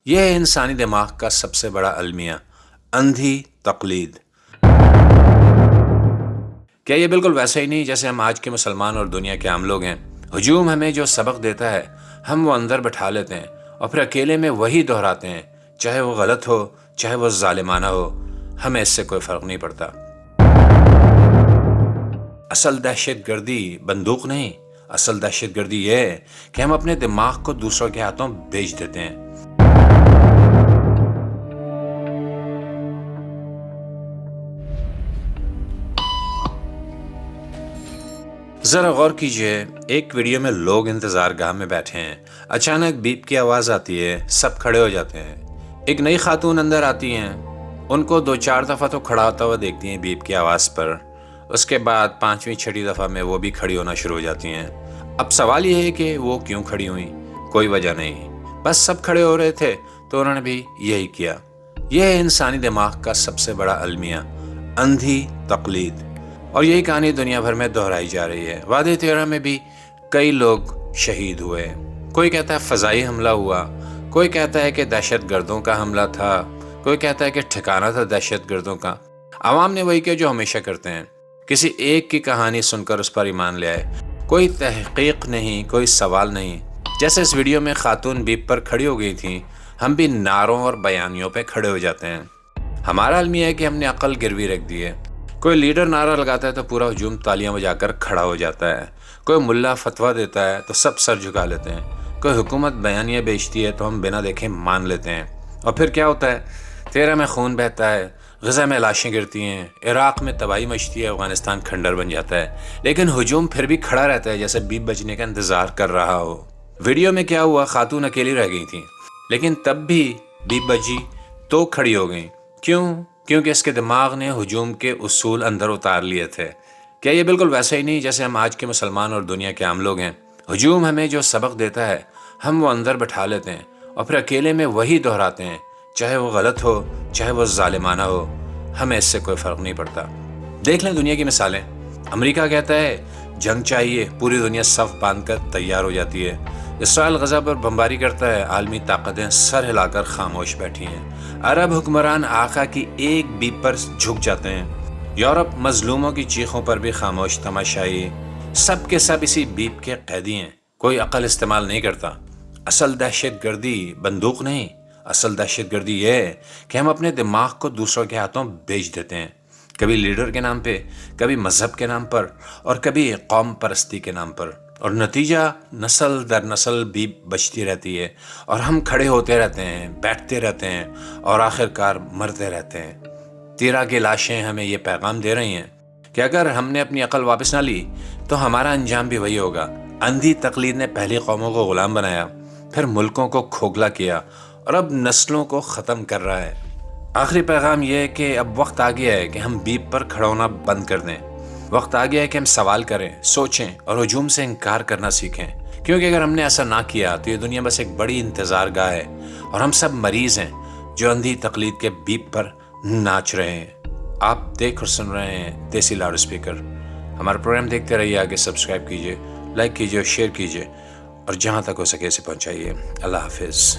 یہ ہے انسانی دماغ کا سب سے بڑا المیہ، اندھی تقلید۔ کیا یہ بالکل ویسا ہی نہیں جیسے ہم آج کے مسلمان اور دنیا کے عام لوگ ہیں؟ ہجوم ہمیں جو سبق دیتا ہے ہم وہ اندر بٹھا لیتے ہیں اور پھر اکیلے میں وہی دہراتے ہیں، چاہے وہ غلط ہو چاہے وہ ظالمانہ ہو، ہمیں اس سے کوئی فرق نہیں پڑتا۔ اصل دہشت گردی بندوق نہیں، اصل دہشت گردی یہ ہے کہ ہم اپنے دماغ کو دوسروں کے ہاتھوں بیچ دیتے ہیں۔ ذرا غور کیجئے، ایک ویڈیو میں لوگ انتظار گاہ میں بیٹھے ہیں، اچانک بیپ کی آواز آتی ہے، سب کھڑے ہو جاتے ہیں۔ ایک نئی خاتون اندر آتی ہیں، ان کو 2-4 دفعہ تو کھڑا ہوتا ہوا دیکھتی ہیں بیپ کی آواز پر، اس کے بعد 5ویں 6ٹھی دفعہ میں وہ بھی کھڑی ہونا شروع ہو جاتی ہیں۔ اب سوال یہ ہے کہ وہ کیوں کھڑی ہوئیں؟ کوئی وجہ نہیں، بس سب کھڑے ہو رہے تھے تو انہوں نے بھی یہی کیا۔ یہ ہے انسانی دماغ کا سب سے بڑا المیہ، اندھی تقلید۔ اور یہی کہانی دنیا بھر میں دہرائی جا رہی ہے۔ وادی 13 میں بھی کئی لوگ شہید ہوئے، کوئی کہتا ہے فضائی حملہ ہوا، کوئی کہتا ہے کہ دہشت گردوں کا حملہ تھا، کوئی کہتا ہے کہ ٹھکانہ تھا دہشت گردوں کا۔ عوام نے وہی کیا جو ہمیشہ کرتے ہیں، کسی ایک کی کہانی سن کر اس پر ایمان لے آئے، کوئی تحقیق نہیں، کوئی سوال نہیں۔ جیسے اس ویڈیو میں خاتون بیپ پر کھڑی ہو گئی تھیں، ہم بھی نعروں اور بیانیوں پہ کھڑے ہو جاتے ہیں۔ ہمارا المیہ ہے کہ ہم نے عقل گروی رکھ دی ہے۔ کوئی لیڈر نعرہ لگاتا ہے تو پورا ہجوم تالیاں بجا کر کھڑا ہو جاتا ہے، کوئی ملا فتویٰ دیتا ہے تو سب سر جھکا لیتے ہیں، کوئی حکومت بیانیہ بیچتی ہے تو ہم بنا دیکھے مان لیتے ہیں۔ اور پھر کیا ہوتا ہے؟ 13 میں خون بہتا ہے، غزہ میں لاشیں گرتی ہیں، عراق میں تباہی مچتی ہے، افغانستان کھنڈر بن جاتا ہے، لیکن ہجوم پھر بھی کھڑا رہتا ہے جیسے بیپ بجنے کا انتظار کر رہا ہو۔ ویڈیو میں کیا ہوا؟ خاتون اکیلی رہ گئی تھیں، لیکن تب بھی بیپ بجی تو کھڑی ہو گئیں۔ کیوں؟ کیونکہ اس کے دماغ نے ہجوم کے اصول اندر اتار لیے تھے۔ کیا یہ بالکل ویسا ہی نہیں جیسے ہم آج کے مسلمان اور دنیا کے عام لوگ ہیں؟ ہجوم ہمیں جو سبق دیتا ہے ہم وہ اندر بٹھا لیتے ہیں اور پھر اکیلے میں وہی دہراتے ہیں، چاہے وہ غلط ہو چاہے وہ ظالمانہ ہو، ہمیں اس سے کوئی فرق نہیں پڑتا۔ دیکھ لیں دنیا کی مثالیں۔ امریکہ کہتا ہے جنگ چاہیے، پوری دنیا صف باندھ کر تیار ہو جاتی ہے۔ اسرائیل غزہ پر بمباری کرتا ہے، عالمی طاقتیں سر ہلا کر خاموش بیٹھی ہیں۔ عرب حکمران آقا کی ایک بیپ پر جھک جاتے ہیں۔ یورپ مظلوموں کی چیخوں پر بھی خاموش تماشائی۔ سب کے سب اسی بیپ کے قیدی ہیں، کوئی عقل استعمال نہیں کرتا۔ اصل دہشت گردی بندوق نہیں، اصل دہشت گردی یہ ہے کہ ہم اپنے دماغ کو دوسروں کے ہاتھوں بیچ دیتے ہیں، کبھی لیڈر کے نام پہ، کبھی مذہب کے نام پر، اور کبھی قوم پرستی کے نام پر، اور نتیجہ نسل در نسل بیپ بچتی رہتی ہے اور ہم کھڑے ہوتے رہتے ہیں، بیٹھتے رہتے ہیں اور آخرکار مرتے رہتے ہیں۔ 13 کی لاشیں ہمیں یہ پیغام دے رہی ہیں کہ اگر ہم نے اپنی عقل واپس نہ لی تو ہمارا انجام بھی وہی ہوگا۔ اندھی تقلید نے پہلی قوموں کو غلام بنایا، پھر ملکوں کو کھوکھلا کیا اور اب نسلوں کو ختم کر رہا ہے۔ آخری پیغام یہ ہے کہ اب وقت آ گیا ہے کہ ہم بیپ پر کھڑا ہونا بند کر دیں۔ وقت آ گیا ہے کہ ہم سوال کریں، سوچیں اور ہجوم سے انکار کرنا سیکھیں، کیونکہ اگر ہم نے ایسا نہ کیا تو یہ دنیا بس ایک بڑی انتظار گاہ ہے اور ہم سب مریض ہیں جو اندھی تقلید کے بیپ پر ناچ رہے ہیں۔ آپ دیکھ اور سن رہے ہیں دیسی لاؤڈ اسپیکر۔ ہمارا پروگرام دیکھتے رہیے، آگے سبسکرائب کیجیے، لائک کیجیے اور شیئر کیجیے، اور جہاں تک ہو سکے اسے پہنچائیے۔ اللہ حافظ۔